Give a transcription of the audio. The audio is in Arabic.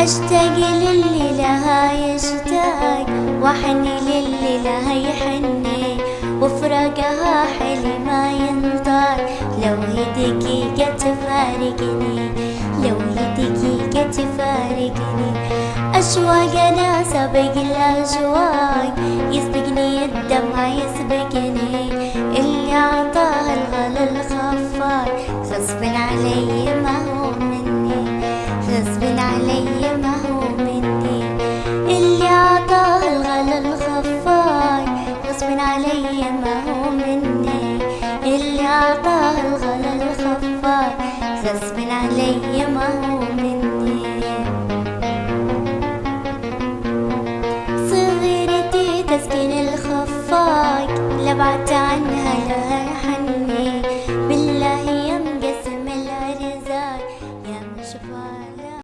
أشتاق للي لها يشتاق، وأحني للي لها يحني، وفراقها حلي ما ينطال. لو هي دقيقة تفارقني، لو هي دقيقة تفارقني. أشواقنا سابق الأشواق، يسبقني الدمع يسبقني. اللي أعطاه الغلا الخفاق، غصب علي ما هو مني، غصب علي ما هو مني. اللي أعطاه الغلا الخفاق، غصب علي ما هو مني. اللي أعطاه الغلا الخفاق، غصب علي ما هو مني. صغيرتي تسكن الخفاق، لبعدت عنها